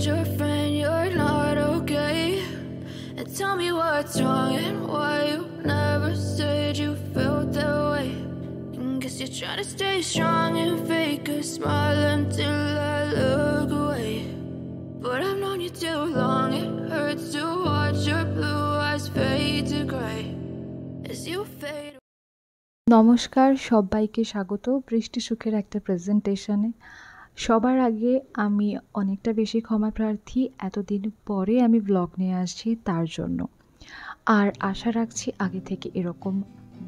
told your friend you're not okay, and tell me what's wrong and why you never said you felt that way. And guess you're trying to stay strong and fake a smile until I look away. But I've known you too long, it hurts to watch your blue eyes fade to gray as you fade. নমস্কার, সবাইকে স্বাগত বৃষ্টি সুখের একটা প্রেজেন্টেশনে। সবার আগে আমি অনেকটা বেশি ক্ষমা প্রার্থী, এতদিন পরে আমি ব্লগ নিয়ে আসছি তার জন্য। আর আশা রাখছি আগে থেকে এরকম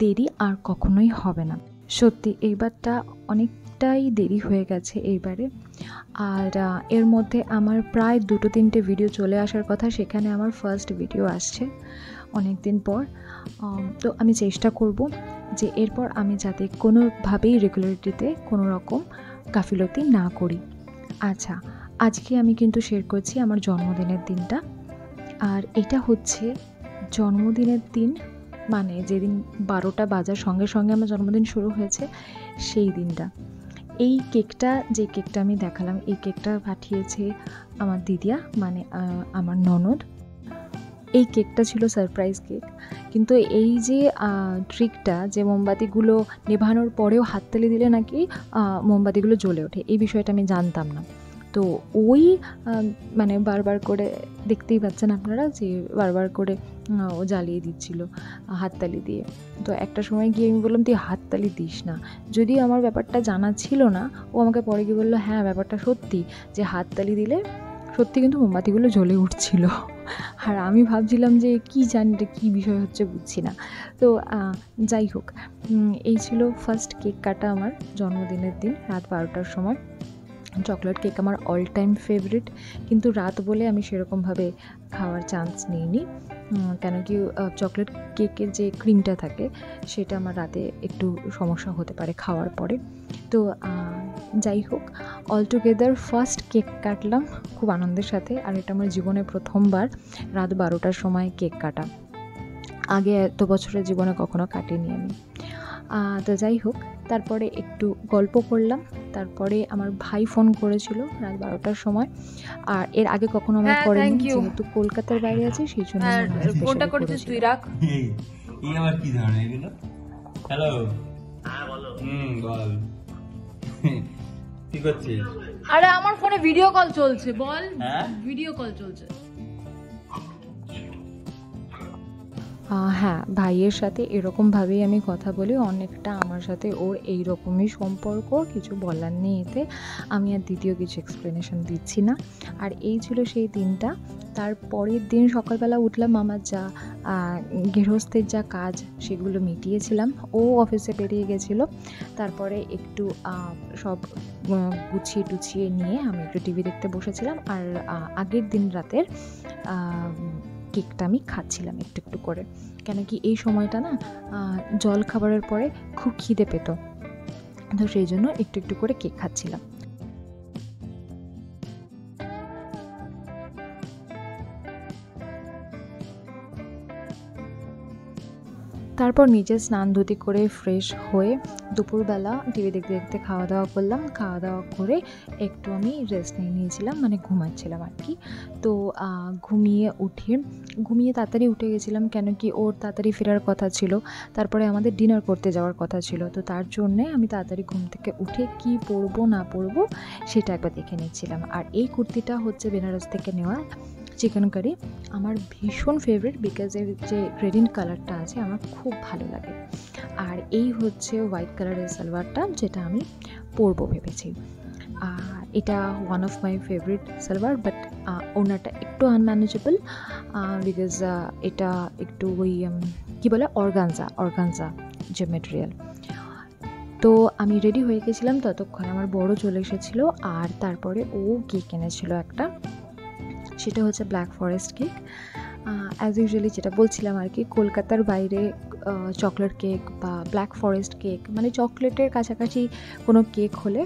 দেরি আর কখনোই হবে না। সত্যি এইবারটা অনেকটাই দেরি হয়ে গেছে এইবারে। আর এর মধ্যে আমার প্রায় 2-3টে ভিডিও চলে আসার কথা, সেখানে আমার ফার্স্ট ভিডিও আসছে অনেক দিন পর। তো আমি চেষ্টা করব যে এরপর আমি যাতে কোনোভাবেই রেগুলারিটিতে কোনো রকম গাফিলতি না করি। আচ্ছা, আজকে আমি কিন্তু শেয়ার করছি আমার জন্মদিনের দিনটা। আর এটা হচ্ছে জন্মদিনের দিন, মানে যেদিন 12টা বাজার সঙ্গে সঙ্গে আমার জন্মদিন শুরু হয়েছে সেই দিনটা। এই কেকটা, যে কেকটা আমি দেখালাম, এই কেকটা পাঠিয়েছে আমার দিদিয়া, মানে আমার ননদ। এই কেকটা ছিল সারপ্রাইজ কেক, কিন্তু এই যে ট্রিকটা যে মোমবাতিগুলো নেভানোর পরেও হাততালি দিলে নাকি মোমবাতিগুলো জ্বলে ওঠে, এই বিষয়টা আমি জানতাম না। তো ওই মানে বারবার করে দেখতেই পাচ্ছেন আপনারা যে বারবার করে ও জ্বালিয়ে দিচ্ছিল হাততালি দিয়ে। তো একটা সময় গিয়ে আমি বললাম তুই হাততালি দিস না, যদিও আমার ব্যাপারটা জানা ছিল না। ও আমাকে পরে গিয়ে বললো হ্যাঁ ব্যাপারটা সত্যি, যে হাততালি দিলে সত্যি কিন্তু মোমবাতিগুলো জ্বলে উঠছিল। আর আমি ভাবছিলাম যে কী জানি এটা কী বিষয় হচ্ছে, বুঝছি না। তো যাই হোক, এই ছিল ফার্স্ট কেক কাটা আমার জন্মদিনের দিন রাত 12টার সময়। চকলেট কেক আমার অল টাইম ফেভারিট, কিন্তু রাত বলে আমি সেরকমভাবে খাওয়ার চান্স নিইনি, কেন কি চকলেট কেকের যে ক্রিমটা থাকে সেটা আমার রাতে একটু সমস্যা হতে পারে খাওয়ার পরে। তো যাই হোক, অল টুগেদার ফার্স্ট কেক কাটলাম খুব আনন্দের সাথে। আর এটা আমার জীবনে প্রথমবার রাত 12টার সময় কেক কাটা, আগে এত বছরের জীবনে কখনো কাটিনি আমি। তো যাই হোক, তারপরে একটু গল্প করলাম। তারপরে আমার ভাই ফোন করেছিল রাত 12টার সময়, আর এর আগে কখনো আমার করেনি, যেহেতু কলকাতার বাইরে আছে সেই জন্য। ফোনটা করেছিস তুই, রাখ। এই আবার কি ধরনের এগুলো? হ্যালো, হ্যাঁ বলো। বল কি করছিস? আরে আমার ফোনে ভিডিও কল চলছে, বল। হ্যাঁ, ভিডিও কল চলছে। হ্যাঁ, ভাইয়ের সাথে এরকমভাবেই আমি কথা বলি, অনেকটা আমার সাথে ওর এই রকমই সম্পর্ক, কিছু বলার নেই এতে। আমি আর দ্বিতীয় কিছু এক্সপ্লেনেশন দিচ্ছি না। আর এই ছিল সেই দিনটা। তার পরের দিন সকালবেলা উঠলাম, আমার যা গৃহস্থের যা কাজ সেগুলো মিটিয়েছিলাম। ও অফিসে বেরিয়ে গেছিলো। তারপরে একটু সব গুছিয়ে টুছিয়ে নিয়ে আমি একটু টিভি দেখতে বসেছিলাম। আর আগের দিন রাতের কেকটা আমি খাচ্ছিলাম একটু একটু করে, কেন কি এই সময়টা না জল খাবারের পরে খুব খিদে পেত, তো সেই জন্য একটু একটু করে কেক খাচ্ছিলাম। তারপর নিজে স্নান ধুতি করে ফ্রেশ হয়ে দুপুরবেলা টিভি দেখতে দেখতে খাওয়া দাওয়া করলাম। খাওয়া দাওয়া করে একটু আমি রেস্ট নিয়েছিলাম, মানে ঘুমাচ্ছিলাম আর কি। তো ঘুমিয়ে তাড়াতাড়ি উঠে গেছিলাম, কেন কি ওর তাড়াতাড়ি ফেরার কথা ছিল। তারপরে আমাদের ডিনার করতে যাওয়ার কথা ছিল, তো তার জন্যে আমি তাড়াতাড়ি ঘুম থেকে উঠে কি পরবো না পরবো সেটা একবার দেখে নিচ্ছিলাম। আর এই কুর্তিটা হচ্ছে বেনারস থেকে নেওয়া চিকেন কারি, আমার ভীষণ ফেভারিট, বিকজ এর যে গ্রেডিন কালারটা আছে আমার খুব ভালো লাগে। আর এই হচ্ছে হোয়াইট কালারের সালোয়ারটা, যেটা আমি পরবো ভেবেছি। আর এটা one of my favourite salwar, but ওনারটা একটু আনম্যানেজেবল, বিকজ এটা একটু ওই কী বলে অর্গানজা যে মেটেরিয়াল। তো আমি রেডি হয়ে গেছিলাম, ততক্ষণ আমার বড় চলে এসেছিলো। আর তারপরে ও কেক এনেছিল একটা, সেটা হচ্ছে black forest cake. As usually যেটা বলছিলাম আর কি, কলকাতার বাইরে চকলেট কেক বা ব্ল্যাক ফরেস্ট কেক, মানে চকলেটের কাছাকাছি কোনো কেক হলে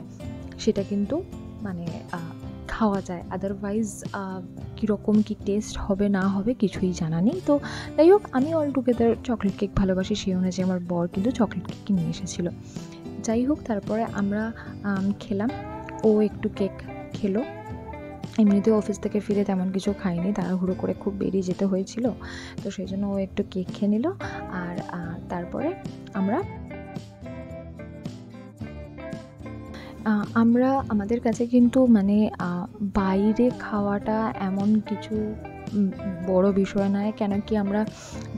সেটা কিন্তু মানে খাওয়া যায়, আদারওয়াইজ কীরকম কী টেস্ট হবে না হবে কিছুই জানা নেই। তো যাই হোক, আমি অল টুগেদার চকলেট কেক ভালোবাসি, সেই অনুযায়ী আমার বর কিন্তু চকলেট কেক নিয়ে এসেছিলো। যাই হোক, তারপরে আমরা খেলাম, ও একটু কেক খেলো, এমনিতেও অফিস থেকে ফিরে তেমন কিছু খাইনি, তাড়াহুড়ো করে খুব বেরিয়ে যেতে হয়েছিল, তো সেই জন্য ও একটু কেক খেয়ে নিল। আর তারপরে আমরা আমাদের কাছে কিন্তু মানে বাইরে খাওয়াটা এমন কিছু বড় বিষয় নয়, কেন কি আমরা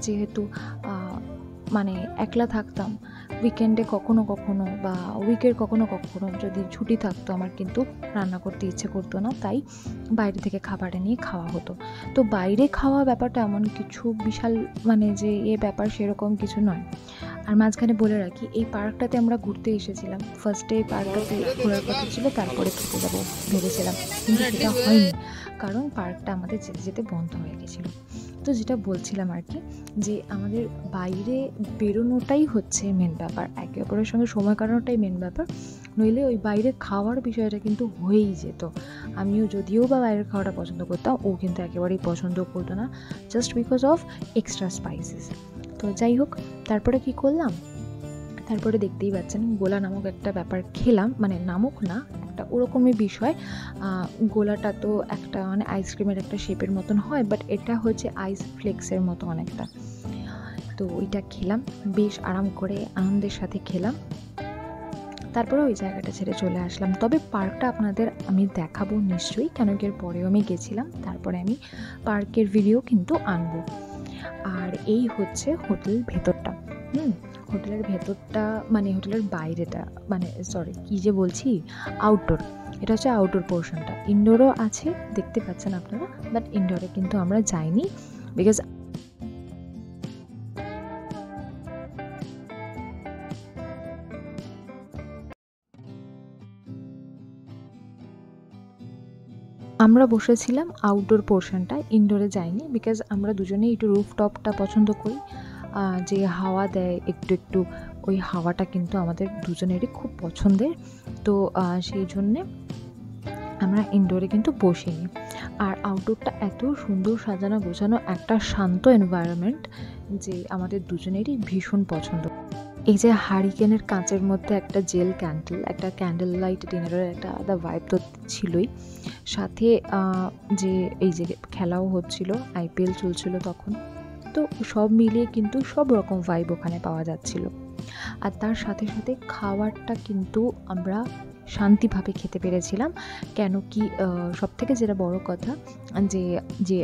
যেহেতু মানে একলা থাকতাম, উইকেন্ডে কখনো কখনো বা উইকের কখনো কখনো যদি ছুটি থাকতো আমার কিন্তু রান্না করতে ইচ্ছে করতো না, তাই বাইরে থেকে খাবার নিয়ে খাওয়া হতো। তো বাইরে খাওয়া ব্যাপারটা এমন কিছু বিশাল মানে যে এ ব্যাপার সেরকম কিছু নয়। আর মাঝখানে বলে রাখি, এই পার্কটাতে আমরা ঘুরতে এসেছিলাম, ফার্স্টে এই পার্কটাতে ঘোরার কথা ছিল, তারপরে খেতে যাবো ভেবেছিলাম, কিন্তু সেটা হয়নি, কারণ পার্কটা আমাদের যেতে যেতে বন্ধ হয়ে গেছিলো। তো যেটা বলছিলাম আর কি, যে আমাদের বাইরে বেরোনোটাই হচ্ছে মেন ব্যাপার, একে অপরের সঙ্গে সময় কাটানোটাই মেন ব্যাপার, নইলে ওই বাইরে খাওয়ার বিষয়টা কিন্তু হয়েই যেত। আমিও যদিও বা বাইরের খাওয়াটা পছন্দ করতাম, ও কিন্তু একেবারেই পছন্দ করতো না, just because of extra spices. তো যাই হোক, তারপরে কি করলাম, তারপরে দেখতেই পাচ্ছেন গোলা নামক একটা ব্যাপার খেলাম, মানে নামক না, একটা ওরকমই বিষয়। গোলাটা তো একটা মানে আইসক্রিমের একটা শেপের মতন হয়, বাট এটা হচ্ছে আইস ফ্লেক্সের মতো অনেকটা। তো ওইটা খেলাম, বেশ আরাম করে আনন্দের সাথে খেলাম, তারপরে ওই জায়গাটা ছেড়ে চলে আসলাম। তবে পার্কটা আপনাদের আমি দেখাবো নিশ্চয়ই, কেন কি এর পরেও আমি গেছিলাম, তারপরে আমি পার্কের ভিডিও কিন্তু আনবো। আর এই হচ্ছে হোটেল ভেতরটা, হোটেলের ভেতরটা মানে হোটেলের বাইরেটা, মানে সরি কী যে বলছি, আউটডোর। এটা হচ্ছে আউটডোর পোর্শনটা, ইনডোরও আছে দেখতে পাচ্ছেন আপনারা, বাট ইনডোরে কিন্তু আমরা যাইনি, বিকজ আমরা বসেছিলাম আউটডোর পোর্শনটা, ইনডোরে যাইনি, বিকজ আমরা দুজনেই একটু রুফটপটা পছন্দ করি, যে হাওয়া দেয় একটু একটু, ওই হাওয়াটা কিন্তু আমাদের দুজনেরই খুব পছন্দের। তো সেই জন্যে আমরা ইনডোরে কিন্তু বসিনি। আর আউটডোরটা এত সুন্দর সাজানো গোছানো, একটা শান্ত এনভায়রনমেন্ট, যে আমাদের দুজনেরই ভীষণ পছন্দ। এই যে হারিকেনের কাঁচের মধ্যে একটা জেল ক্যান্ডেল, একটা ক্যান্ডেল লাইট ডিনারের একটা আলাদা ভাইব তো ছিলই, সাথে যে এই যে খেলাও হচ্ছিল, IPL চলছিল তখন, তো সব মিলিয়ে কিন্তু সব রকম ভাইব ওখানে পাওয়া যাচ্ছিল। আর তার সাথে সাথে খাবারটা কিন্তু আমরা শান্তিভাবে খেতে পেরেছিলাম, কেন কি সবথেকে যেটা বড় কথা, যে যে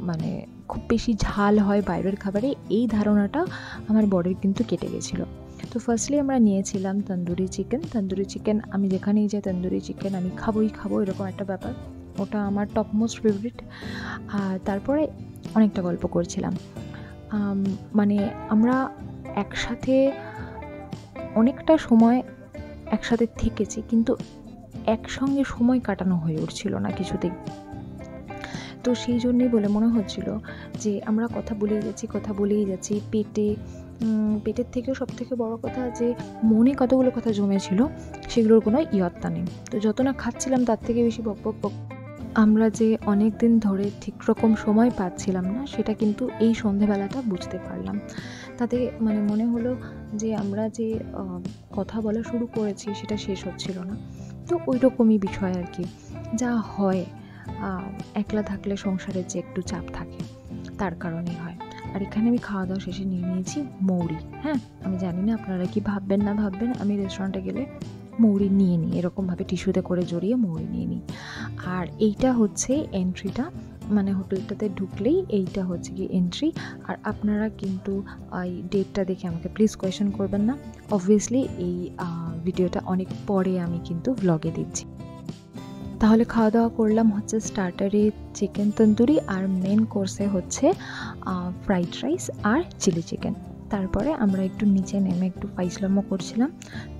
মানে খুব বেশি ঝাল হয় বাইরের খাবারে, এই ধারণাটা আমার বরের কিন্তু কেটে গেছিলো। তো ফার্স্টলি আমরা নিয়েছিলাম তন্দুরি চিকেন, আমি যেখানেই যাই তন্দুরি চিকেন আমি খাবো এরকম একটা ব্যাপার, ওটা আমার টপ মোস্ট ফেভারিট। আর তারপরে অনেকটা গল্প করছিলাম, মানে আমরা একসাথে অনেকটা সময় একসাথে থেকেছি, কিন্তু একসঙ্গে সময় কাটানো হয়ে উঠছিল না কিছুতেই। তো সেই জন্যই বলে মনে হচ্ছিল যে আমরা কথা বলেই যাচ্ছি, পেটের থেকেও সব থেকে বড় কথা যে মনে কতগুলো কথা জমেছিল, সেগুলোর কোনো ইয়ত্তা নেই। তো যত না খাচ্ছিলাম তার থেকে বেশি বক আমরা যে অনেক দিন ধরে ঠিক রকম সময় পাচ্ছিলাম না, সেটা কিন্তু এই সন্ধেবেলাটা বুঝতে পারলাম। তাতে মানে মনে হলো যে আমরা যে কথা বলা শুরু করেছি সেটা শেষ হচ্ছিল না। তো ওই রকমই বিষয় আর কি, যা হয় একলা থাকলে সংসারের যে একটু চাপ থাকে তার কারণেই হয়। আর এখানে আমি খাওয়া দাওয়া শেষে নিয়ে নিয়েছি মৌরি। হ্যাঁ, আমি জানি না আপনারা কি ভাববেন না ভাববেন, আমি রেস্টুরেন্টে গেলে মৌরি নিয়ে নিই, এরকমভাবে টিস্যুতে করে জড়িয়ে মৌরি নিয়ে নিই। আর এইটা হচ্ছে এন্ট্রিটা, মানে হোটেলটাতে ঢুকলেই এইটা হচ্ছে কি এন্ট্রি। আর আপনারা কিন্তু এই ডেটটা দেখে আমাকে প্লিজ কোয়েশ্চেন করবেন না, অবভিয়াসলি এই ভিডিওটা অনেক পরে আমি কিন্তু ভ্লগে দিচ্ছি। তাহলে খাওয়া দাওয়া করলাম হচ্ছে স্টার্টারে চিকেন তন্দুরি, আর মেন কোর্সে হচ্ছে ফ্রাইড রাইস আর চিলি চিকেন। তারপরে আমরা একটু নিচে নেমে একটু ফাইজলামো করছিলাম,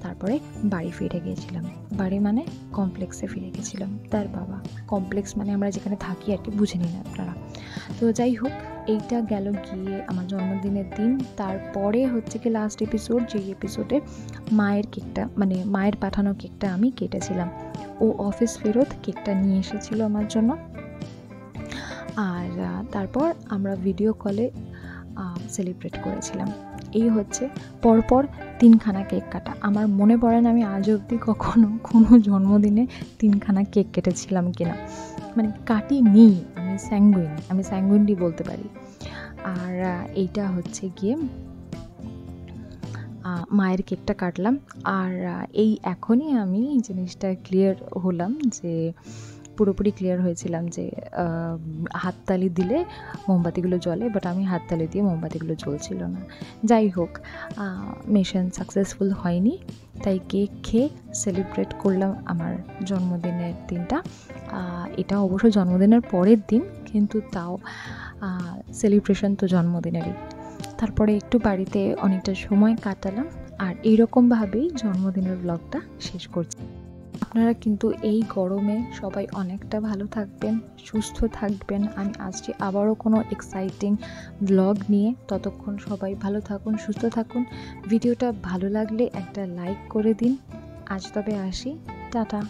তারপরে বাড়ি ফিরে গিয়েছিলাম। বাড়ি মানে কমপ্লেক্সে ফিরে গেছিলাম। তার বাবা, কমপ্লেক্স মানে আমরা যেখানে থাকি আর কি, বুঝে নিন আপনারা। তো যাই হোক, এইটা গেল গিয়ে আমার জন্মদিনের দিন। তারপরে হচ্ছে কি লাস্ট এপিসোড, যেই এপিসোডে মায়ের কেকটা, মানে মায়ের পাঠানো কেকটা আমি কেটেছিলাম। ও অফিস ফেরত কেকটা নিয়ে এসেছিলো আমার জন্য। আর তারপর আমরা ভিডিও কলে সেলিব্রেট করেছিলাম। এই হচ্ছে পরপর 3খানা কেক কাটা। আমার মনে পড়ে না আমি আজ অবধি কখনো কোনো জন্মদিনে 3খানা কেক কেটেছিলাম কিনা, মানে কাটিনি। আমি স্যাঙ্গুইনলি বলতে পারি। আর এইটা হচ্ছে গিয়ে মায়ের কেকটা কাটলাম। আর এই এখনই আমি জিনিসটা ক্লিয়ার হলাম, যে পুরোপুরি ক্লিয়ার হয়েছিলাম যে হাততালি দিলে মোমবাতিগুলো জ্বলে, বাট আমি হাততালি দিয়ে মোমবাতিগুলো জ্বলছিল না। যাই হোক, মিশন সাকসেসফুল হয়নি, তাই কেক খেয়ে সেলিব্রেট করলাম আমার জন্মদিনের দিনটা। এটা অবশ্য জন্মদিনের পরের দিন, কিন্তু তাও সেলিব্রেশন তো জন্মদিনেরই। তারপরে একটু বাড়িতে অনেকটা সময় কাটালাম, আর এইরকমভাবেই জন্মদিনের ব্লগটা শেষ করছি। আপনারা কিন্তু এই গরমে সবাই অনেকটা ভালো থাকবেন, সুস্থ থাকবেন। আমি আসছি আবারও কোনো এক্সাইটিং ব্লগ নিয়ে। ততক্ষণ সবাই ভালো থাকুন, সুস্থ থাকুন। ভিডিওটা ভালো লাগলে একটা লাইক করে দিন। আজ তবে আসি, টাটা।